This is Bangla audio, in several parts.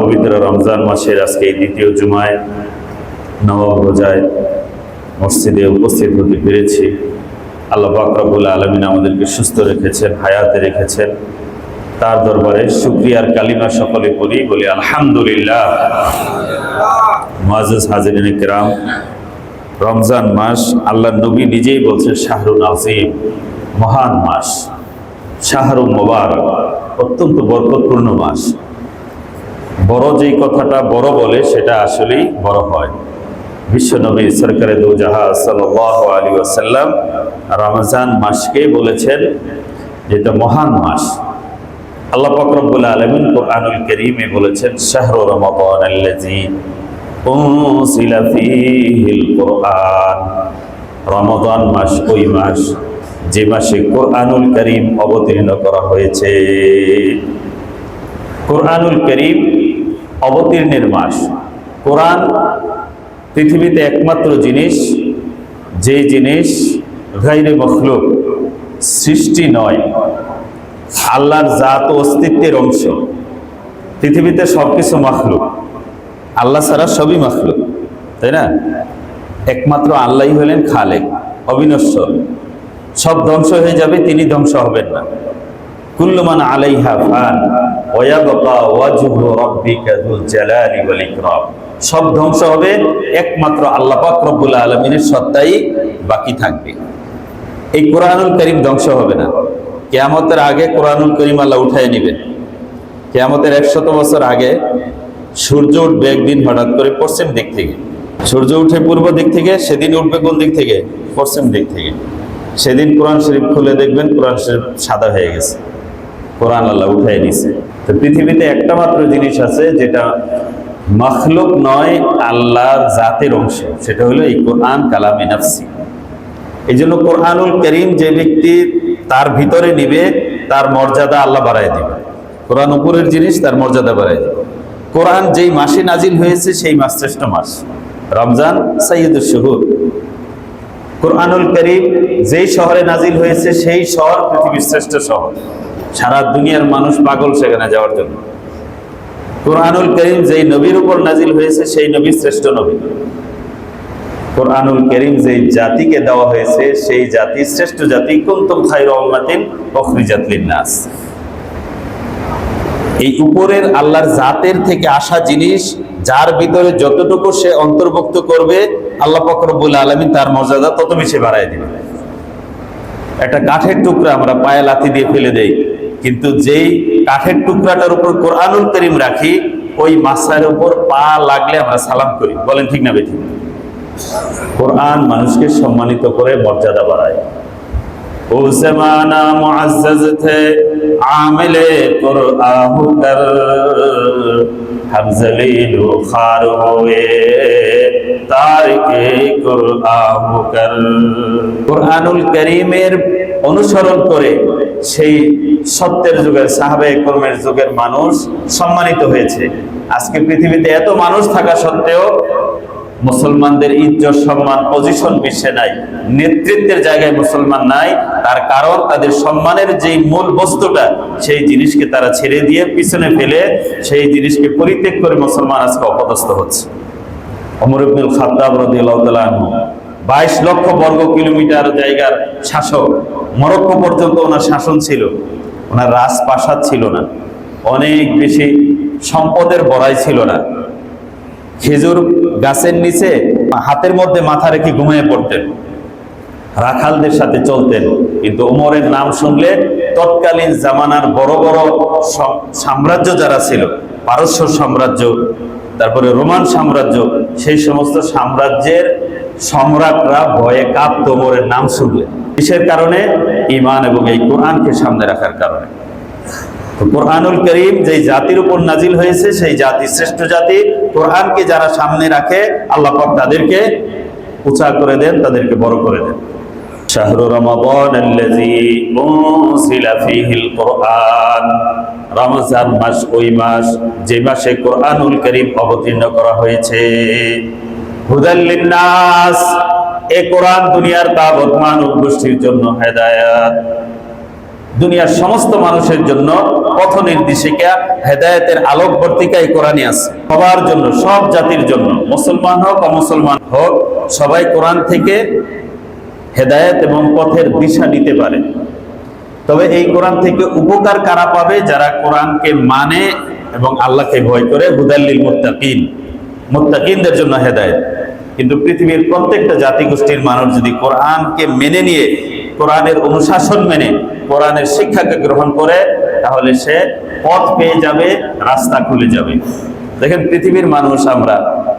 পবিত্র রমজান মাসের আজকে এই দ্বিতীয় জুমায় নবম রোজায় মসজিদে উপস্থিত হতে পেরেছি। আল্লাহ পাক রব্বুল আলামিন আমাদেরকে সুস্থ রেখেছেন, হায়াতে রেখেছেন। তার দরবারে শুকরিয়ার কালিমা সকলে বলি আলহামদুলিল্লাহ। মুআজ্জাজ হাজিরিন কিরাম, রমজান মাস আল্লাহ নবী নিজেই বলছেন শাহরুন আযীম, মহান মাস, শাহরুন মুবারক, অত্যন্ত বরকতপূর্ণ মাস। বড় যেই কথাটা বড় বলে সেটা আসলেই বড় হয়। বিশ্বনবী সরকারে দু জাহান সাল্লাল্লাহু আলাইহি ওয়াসাল্লাম রমজান মাসকে বলেছেন যেটা মহান মাস। আল্লাহ পাক রব্বুল আলামিন কোরআনুল কারীমে বলেছেন শাহরু রমাদানাল্লাযী উনজিলা ফীহিল কোরআন। রমাদান মাস ওই মাস যে মাসে কোরআনুল কারীম অবতীর্ণ করা হয়েছে। কোরআনুল কারীম অবতীর্ণের মাস। কোরআন পৃথিবীতে একমাত্র জিনিস, যে জিনিস গায়রে মখলুক, সৃষ্টি নয়, আল্লাহর জাত ও অস্তিত্বের অংশ। পৃথিবীতে সবকিছু মাখলুক, আল্লাহ ছাড়া সবই মাখলুক, তাই না? একমাত্র আল্লাহই হলেন খালেক, অবিনশ্বর। সব ধ্বংস হয়ে যাবে, তিনি ধ্বংস হবেন না। কুল্লু মান আলাইহা ফান ওয়া ইয়াবকা ওয়াজহু রাব্বিকা যুল জালালি ওয়াল ইকরাম। সব ধ্বংস হবে, একমাত্র আল্লাহ পাক রব্বুল আলামিনের সত্তাই বাকি থাকবে। এই কোরআনুল কারীম ধ্বংস হবে না। কিয়ামতের আগে কোরআনুল কারীম আল্লাহ উঠায় নেবেন। কিয়ামতের 100 বছর আগে সূর্য উঠবে একদিন হঠাৎ করে পশ্চিম দিক থেকে। সূর্য উঠে পূর্ব দিক থেকে, সেদিন উঠবে কোন দিক থেকে? পশ্চিম দিক থেকে। সেদিন কোরআন শরীফ খুলে দেখবেন কোরআন শরীফ সাদা হয়ে গেছে, কোরআন আল্লাহ উঠায় নিছে। তো পৃথিবীতে একটা মাত্র জিনিস আছে যেটা মাখলুক নয়, আল্লাহর জাতের অংশ, সেটা হলো এই কোরআন কালামে নাফসি। এই জন্য কোরআনুল কারীম যে ব্যক্তি তার ভিতরে নিবে, তার মর্যাদা আল্লাহ বাড়ায় দিবে। কোরআন উপরের জিনিস, তার মর্যাদা বাড়ায় দিবে। কোরআন যেই মাসে নাজিল হয়েছে সেই মাস শ্রেষ্ঠ মাস, রমজান সাইয়্যিদুশ শুহুর। কোরআনুল কারীম যেই শহরে নাজিল হয়েছে সেই শহর পৃথিবীর শ্রেষ্ঠ শহর, সারা দুনিয়ার মানুষ পাগল সেখানে যাওয়ার জন্য। কোরআনুল কারীম যেই নবীর উপর নাজিল হয়েছে সেই নবী শ্রেষ্ঠ নবী। কোরআনুল কারীম যেই জাতিকে দেওয়া হয়েছে সেই জাতি শ্রেষ্ঠ জাতি। কুনতুম খায়রা উম্মাতিন উখরিজাত লিন-নাস। এই উপরের আল্লাহর জাতের থেকে আসা জিনিস, যার ভিতরে যতটুকু সে অন্তর্ভুক্ত করবে, আল্লাহ পাক রব্বুল আলামিন তার মর্যাদা তত বেশি বাড়ায় দিবে। একটা কাঠের টুকরা আমরা পায়ে লাথি দিয়ে ফেলে দেই, কিন্তু যেই কাঠের টুকরাটার উপর কোরআনুল কারীম রাখি, ওই মাছার উপর পা লাগলে আমরা সালাম করি। বলেন ঠিক না বেঠিক? কোরআন মানুষকে সম্মানিত করে, মর্যাদা বাড়ায়। ও জামানা মুআজ্জাজ থে আমিলে কুরআন কর, हम जलील खार हुए तारिके कुरआन कर। কুরআনুল কারীমের অনুসরণ করে সেই সত্যের যুগের সাহাবায়ে কেরামের যুগের মানুষ সম্মানিত হয়েছে। আজকে পৃথিবীতে এত মানুষ থাকা সত্ত্বেও মুসলমানদের ইজ্জত, সম্মান, পজিশন বিশ্বে নাই, নেতৃত্বের জায়গায় মুসলমান নাই। তার কারণ তাদের সম্মানের যেই মূল বস্তুটা, সেই জিনিসকে তারা ছেড়ে দিয়ে পিছনে ফেলে সেই জিনিসকে পরিত্যাগ করে মুসলমান আজকে অপদস্থ হচ্ছে। ওমর ইবনুল খাত্তাব রাদিয়াল্লাহু তাআলা আনহু 22 লক্ষ বর্গ কিলোমিটার জায়গার শাসক। মরক্কো পর্যন্ত ওনার শাসন ছিল, ওনার রাজপ্রাসাদ ছিল না, অনেক বেশি সম্পদের বড়াই ছিল না। খেজুর গাছের নিচে হাতের মধ্যে মাথা রেখে ঘুমিয়ে পড়তেন, রাখালদের সাথে চলতেন। কিন্তু ওমরের নাম শুনলে তৎকালীন জামানার বড় বড় সাম্রাজ্য যারা ছিল, পারস্য সাম্রাজ্য, তারপরে রোমান সাম্রাজ্য, সেই সমস্ত সাম্রাজ্যের সম্রাটরা ভয়ে কাঁপত ওমরের নাম শুনলে। কিসের কারণে? ঈমান এবং এই কোরআনকে সামনে রাখার কারণে। কোরআনুল কারীম যেই জাতির উপর নাজিল হয়েছে সেই জাতি শ্রেষ্ঠ জাতি। কোরআনকে যারা সামনে রাখে, আল্লাহ পাক তাদেরকে উঁচা করে দেন, তাদেরকে বড় করে দেন। শাহরু রমাদানাল্লাযী উনজিলা ফীহিল কোরআন। রমজান মাস ওই মাস যে মাসে কোরআনুল কারীম অবতীর্ণ করা হয়েছে। হুদাল লিন-নাস, এই কোরআন দুনিয়ার তাবৎ মানব গোষ্ঠীর জন্য হেদায়েত। দুনিয়ার সমস্ত মানুষের জন্য পথ নির্দেশিকা, হেদায়েতের আলোকবর্তিকা এই কোরআনে আছে। সবার জন্য, সব জাতির জন্য, মুসলমান হোক অমুসলমান হোক, সবাই কোরআন থেকে হেদায়েত এবং পথের দিশা নিতে পারে। তবে এই কোরআন থেকে উপকার কারা পাবে? যারা কোরআনকে মানে এবং আল্লাহকে ভয় করে। হুদাল্লিল মুত্তাকিন, মুত্তাকিনদের জন্য হেদায়েত। কিন্তু পৃথিবীর প্রত্যেকটা জাতিগোষ্ঠীর মানুষ যদি কোরআনকে মেনে নিয়ে, কোরআনের অনুশাসন মেনে, কোরআনের শিক্ষাকে গ্রহণ করে, তাহলে সে পথ পেয়ে যাবে, রাস্তা খুলে যাবে। দেখেন পৃথিবীর মানুষ আমরা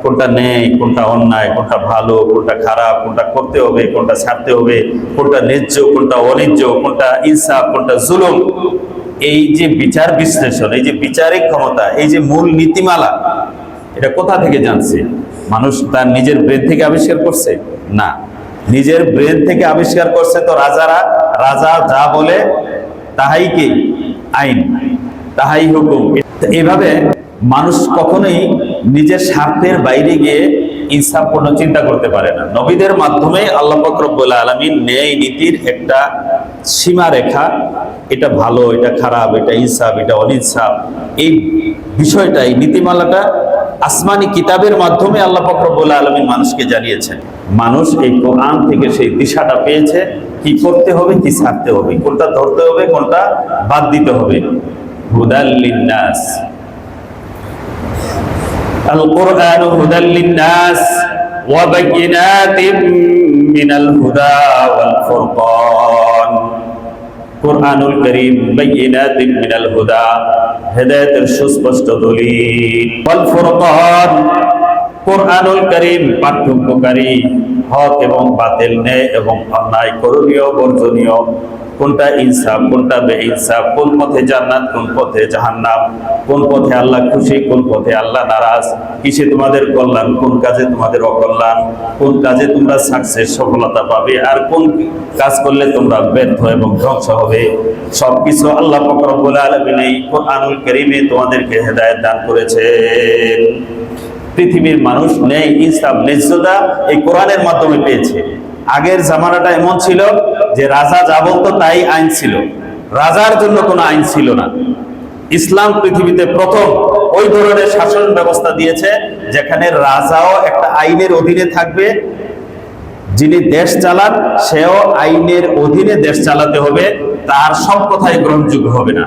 কোনটা নেই, কোনটা অন্যায়, কোনটা ভালো, কোনটা খারাপ, কোনটা করতে হবে, কোনটা ছাড়তে হবে, কোনটা ন্যায্য, কোনটা অন্যায্য, কোনটা ইনসাফ, কোনটা জুলুম, এই যে বিচার বিশ্লেষণ, এই যে বিচারিক ক্ষমতা, এই যে মূল নীতিমালা, এটা কোথা থেকে জানছে? মানুষ তার নিজের ব্রেন থেকে আবিষ্কার করছে? না, নিজের ব্রেন থেকে আবিষ্কার করছে তো রাজারা। রাজা যা বলে তাহাই কি আইন, তাহাই হুকুম। এইভাবে মানুষ কখনোই নিজের স্বার্থের বাইরে গিয়ে ইনসাফপূর্ণ চিন্তা করতে পারে না। নবীদের মাধ্যমে আল্লাহ পাক রব্বুল আলামিন ন্যায় নীতির একটা সীমারেখা, এটা ভালো, এটা খারাপ, এটা ইনসাফ, এটা অনিনসাফ, এই বিষয়টা, এই নীতিমালাটা আসমানি কিতাবের মাধ্যমে আল্লাহ পাক রব্বুল আলামিন মানুষকে জানিয়েছেন। মানুষ এই কোরআন থেকে সেই দিশাটা পেয়েছে, কি করতে হবে, কি ছাড়তে হবে, কোনটা ধরতে হবে, কোনটা বাদ দিতে হবে। হুদাল লিন্নাস, আল কুরআনু হুদাল লিন্নাস ওয়া বায়িনাতিন মিনাল হুদা ওয়াল ফুরকান। কুরআনুল কারীম বায়িনাতিন মিনাল হুদা, হেদায়েতের সুস্পষ্ট দলিল, ওয়াল ফুরকান, কুরআনুল কারীম পার্থক্যকারী, হক এবং বাতিল, ন্যায় এবং অন্যায়, করণীয় বর্জনীয়, কোনটা ইনসাফ, কোনটা বেইনসাফ, কোন পথে জান্নাত, কোন পথে জাহান্নাম, কোন পথে আল্লাহ খুশি, কোন পথে আল্লাহ নারাজ, কিসে তোমাদের কল্যাণ, কোন কাজে তোমাদের অকল্যাণ, কোন কাজে তোমরা সাকসেস, সফলতা পাবে, আর কোন কাজ করলে তোমরা ব্যর্থ এবং ধ্বংস হবে। সবকিছু আল্লাহ পাক রব্বুল আলামিন এই কুরআনুল কারীমে তোমাদেরকে হেদায়েত দান করেছেন। পৃথিবীর মানুষ ন্যায়, ইনসাফ, ন্যায্যতা এই কোরআনের মাধ্যমে পেয়েছে। আগের জামানাটা এমন ছিল যে রাজা যা বলতো তাই আইন ছিল, রাজার জন্য কোনো আইন ছিল না। ইসলাম পৃথিবীতে প্রথম ওই ধরনের শাসন ব্যবস্থা দিয়েছে যেখানে রাজাও একটা আইনের অধীনে থাকবে, যিনি দেশ চালান সেও আইনের অধীনে দেশ চালাতে হবে, তার সব কথাই গ্রহণযোগ্য হবে না।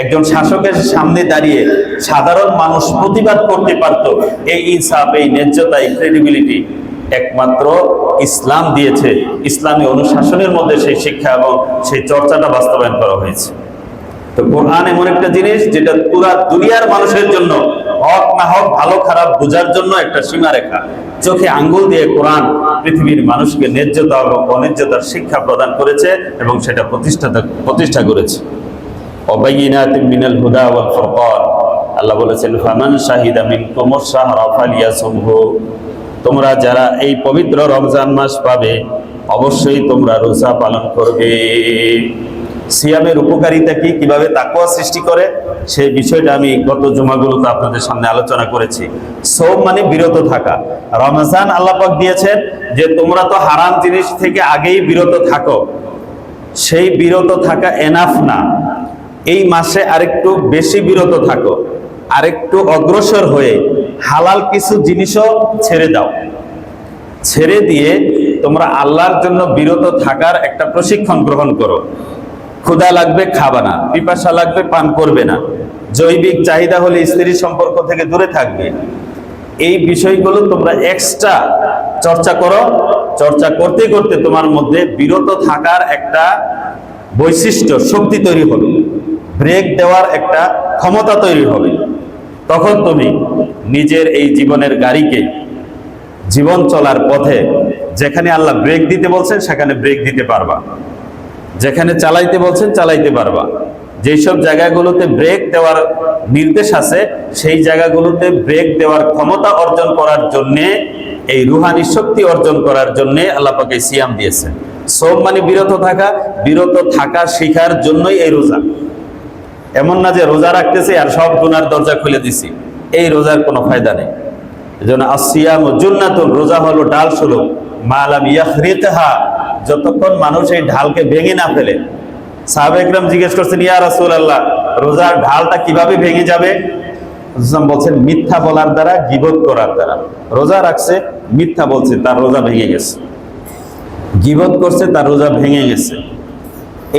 একজন শাসকের সামনে দাঁড়িয়ে সাধারণ মানুষ প্রতিবাদ করতে পারত। এই ইনসাফ, এই ন্যায্যতা, এই ক্রেডিবিলিটি একমাত্র ইসলাম দিয়েছে। ইসলামী অনুশাসনের মধ্যে সেই শিক্ষা এবং সেই চর্চাটা বাস্তবায়ন করা হয়েছে। তো কোরআন এমন একটা জিনিস যেটা পুরা দুনিয়ার মানুষের জন্য, হক না হক, ভালো খারাপ বোঝার জন্য একটা সীমারেখা। চোখে আঙ্গুল দিয়ে কোরআন পৃথিবীর মানুষকে ন্যায্যতা এবং অন্যায্যতার শিক্ষা প্রদান করেছে এবং সেটা প্রতিষ্ঠা করেছে। ওয়াবাইয়িনাতিন মিনাল হুদা ওয়াল ফুরকান, আল্লাহ বলেছেন ফামান শাহিদা মিনকুমুশ শাহরা ফালিয়াসুমহু, তোমরা যারা এই পবিত্র রমজান মাস পাবে অবশ্যই তোমরা রোজা পালন করবে। সিয়ামের উপকারিতা কি, কিভাবে তাকওয়া সৃষ্টি করে, সেই বিষয়টা আমি গত জুমাগুলোতে আপনাদের সামনে আলোচনা করেছি। সওম মানে বিরত থাকা। রমজান আল্লাহ পাক দিয়েছেন যে তোমরা তো হারাম জিনিস থেকে আগেই বিরত থাকো, সেই বিরত থাকা এনাফ না, এই মাসে আরেকটু বেশি বিরত থাকো, আরেকটু অগ্রসর হয়ে হালাল কিছু জিনিসও ছেড়ে দাও। ছেড়ে দিয়ে তোমরা আল্লাহর জন্য বিরত থাকার একটা প্রশিক্ষণ গ্রহণ করো। ক্ষুধা লাগবে, খাবে না, পিপাসা লাগবে, পান করবে না, জৈবিক চাহিদা হলে স্ত্রীর সম্পর্ক থেকে দূরে থাকবে। এই বিষয়গুলো তোমরা এক্সট্রা চর্চা করো। চর্চা করতে করতে তোমার মধ্যে বিরত থাকার একটা বৈশিষ্ট্য, শক্তি তৈরি হবে, ব্রেক দেওয়ার একটা ক্ষমতা তৈরি হবে। তখন তুমি নিজের এই জীবনের গাড়িকে, জীবন চলার পথে যেখানে আল্লাহ ব্রেক দিতে বলছেন সেখানে ব্রেক দিতে পারবা, যেখানে চালাইতে বলছেন চালাইতে পারবা। যেই সব জায়গাগুলোতে ব্রেক দেওয়ার নির্দেশ আছে সেই জায়গাগুলোতে ব্রেক দেওয়ার ক্ষমতা অর্জন করার জন্যে, এই রুহানি শক্তি অর্জন করার জন্যে আল্লাহ পাক এই সিয়াম দিয়েছেন। সওম মানে বিরত থাকা, বিরত থাকা শেখার জন্যই এই রোজা। এমন না যে রোজা রাখতেছি আর সব গুনার দরজা খুলে দিছি, এই রোজার কোনো ফায়দা নেই। এজন্য আসিয়ামু জুন্নাতুন, রোজা হলো ডাল স্বরূপ, মা লাম ইয়াখরিতহা, যতক্ষণ মানুষ এই ঢালকে ভেঙে না ফেলে, সাহাবা একরাম জিজ্ঞেস করছেন, ইয়া রাসূলুল্লাহ, রোজার ঢালটা কিভাবে ভেঙে যাবে? বলছেন মিথ্যা বলার দ্বারা, গীবত করার দ্বারা। রোজা রাখছে, মিথ্যা বলছে, তার রোজা ভেঙে গেছে। গীবত করছে, তার রোজা ভেঙে গেছে।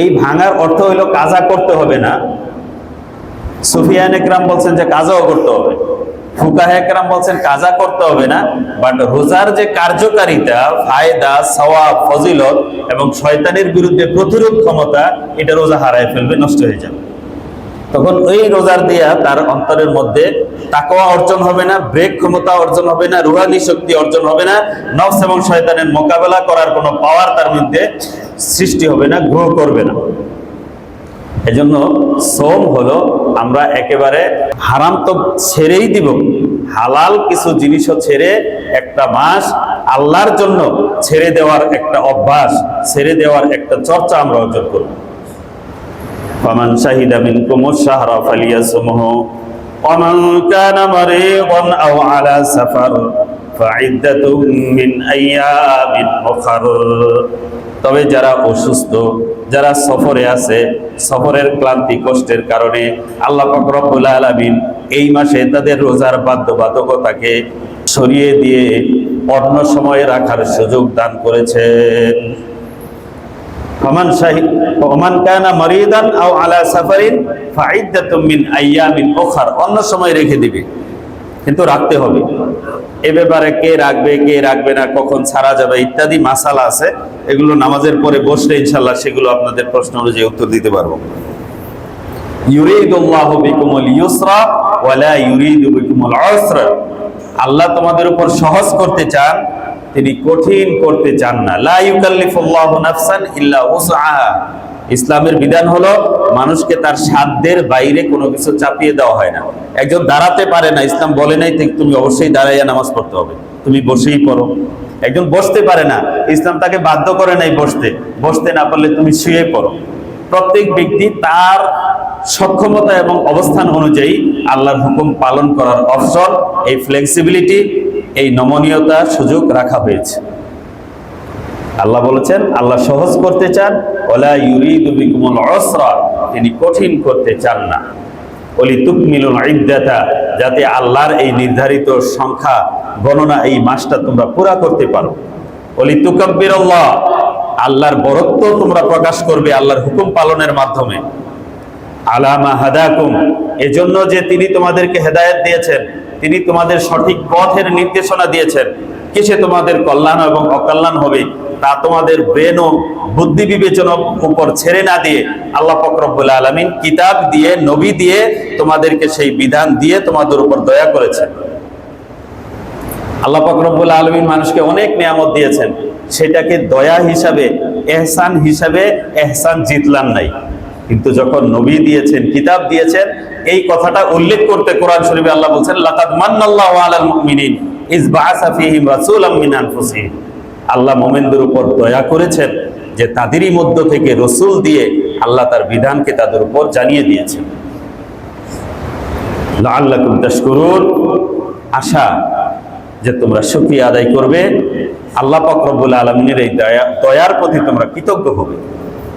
এই ভাঙার অর্থ হইল কাজা করতে হবে না। সুফিয়ান একরাম বলছেন যে কাজাও করতে হবে, ফুকাহা একরাম বলছেন কাজা করতে হবে না, বাট রোজার যে কার্যকারিতা, ফায়দা, সওয়াব, ফজিলত এবং শয়তানের বিরুদ্ধে প্রতিরোধ ক্ষমতা, এটা রোজা হারায় ফেলবে, নষ্ট হয়ে যাবে। তখন ওই রোজার দিয়া তার অন্তরের মধ্যে তাকওয়া অর্জন হবে না, ব্রেক ক্ষমতা অর্জন হবে না, রুহানি শক্তি অর্জন হবে না, নফস এবং শয়তানের মোকাবেলা করার কোনো পাওয়ার তার মধ্যে সৃষ্টি হবে না, গ্রো করবে না। এজন্য সোম হলো আমরা একেবারে হারাম তো ছেড়েই দিব, হালাল কিছু জিনিসও ছেড়ে একটা মাস আল্লাহর জন্য ছেড়ে দেওয়ার একটা অভ্যাস, ছেড়ে দেওয়ার একটা চর্চা আমরা অর্জন করব। ফামান শাহিদা মিনকুমুশ শাহরা ফালিয়াসুমহু ওয়া মান কানা মারিদান আও আলা সাফার ফাইদ্দাতুম মিন আইয়ামিন উখর। তবে যারা অসুস্থ, যারা সফরে আছে, সফরের ক্লান্তি কষ্টের কারণে আল্লাহ পাক রব্বুল আলামিন এই মাসে তাদের রোজার বাধ্যবাধকতাকে সরিয়ে দিয়ে অন্য সময়ে রাখার সুযোগ দান করেছেন। ওমান কানা মারিদান আও আলা সাফারিন ফাইদ্দাতুম মিন আইয়ামিন উখর, অন্য সময় রেখে দিবে, কিন্তু রাখতে হবে। এ ব্যাপারে কে রাখবে, কে রাখবে না, কখন ছাড়া যাবে ইত্যাদি মাসালা আছে, এগুলো নামাজের পরে বসলে ইনশাআল্লাহ সেগুলো আপনাদের প্রশ্ন অনুযায়ী উত্তর দিতে পারবো। ইউরিদুল্লাহু বিকুমুল ইউসরা ওয়া লা ইউরিদু বিকুমুল উসরা। আল্লাহ তোমাদের উপর সহজ করতে চান, তিনি কঠিন করতে চান না। লা ইউকাল্লিফুল্লাহু নাফসান ইল্লা উসআহা। ইসলামের বিধান হলো মানুষকে তার সাধ্যের বাইরে কোনো কিছু চাপিয়ে দেওয়া হয় না। একজন দাঁড়াতে পারে না, ইসলাম বলে নাই তুমি অবশ্যই দাঁড়াইয়া নামাজ পড়তে হবে, তুমি বসেই পড়ো। একজন বসতে পারে না, ইসলাম তাকে বাধ্য করে নাই বসতে, বসতে না পারলে তুমি শুয়ে পড়ো। প্রত্যেক ব্যক্তি তার সক্ষমতা এবং অবস্থান অনুযায়ী আল্লাহর হুকুম পালন করার অপশন, এই ফ্লেক্সিবিলিটি, এই নমনীয়তা সুযোগ রাখা হয়েছে। আল্লাহ বলেছেন আল্লাহ সহজ করতে চান, ওয়ালা ইউরিদু বিকুমুল উসরা, তিনি কঠিন করতে চান না। ওলি তুকমিলুল ইদ্দাতা, যাতে আল্লাহর এই নির্ধারিত সংখ্যা গণনা এই মাসটা তোমরা পুরা করতে পারো। ওলি তুকাব্বিরুল্লাহ, আল্লাহর বরত্ব তোমরা প্রকাশ করবে আল্লাহর হুকুম পালনের মাধ্যমে। আলামা হাদাকুম, এজন্য যে তিনি তোমাদেরকে হেদায়েত দিয়েছেন, তিনি তোমাদের সঠিক পথের নির্দেশনা দিয়েছেন। কিসে তোমাদের কল্যাণ এবং অকল্যাণ হবে তা তোমাদের ব্রেন ও বুদ্ধি বিবেচনার উপর ছেড়ে না দিয়ে আল্লাহ পাক রব্বুল আলামিন কিতাব দিয়ে, নবী দিয়ে তোমাদেরকে সেই বিধান দিয়ে তোমাদের উপর দয়া করেছেন। আল্লাহ পাক রব্বুল আলামিন মানুষকে অনেক নিয়ামত দিয়েছেন, সেটাকে দয়া হিসাবে, এহসান হিসাবে এহসান জিতলান নাই। কিন্তু যখন নবী দিয়েছেন, কিতাব দিয়েছেন, এই কথাটা উল্লেখ করতে কোরআন শরীফে আল্লাহ বলছেন, লাকাদ মান্নাল্লাহু আলাল মুমিনিন ইয বাআসা ফীহিম রাসূলাম মিন আনফুসিহিম। আল্লাহ মুমিনদের উপর দয়া করেছেন যে তাদেরই মধ্য থেকে রসূল দিয়ে আল্লাহ তার বিধানকে তাদের উপর জানিয়ে দিয়েছেন। লাআল্লাকুম তাশকুরুন, আশা যে তোমরা শুকরিয়া আদায় করবে, আল্লাহ পাক রব্বুল আলামিনের এই দয়ার প্রতি তোমরা কৃতজ্ঞ হবে।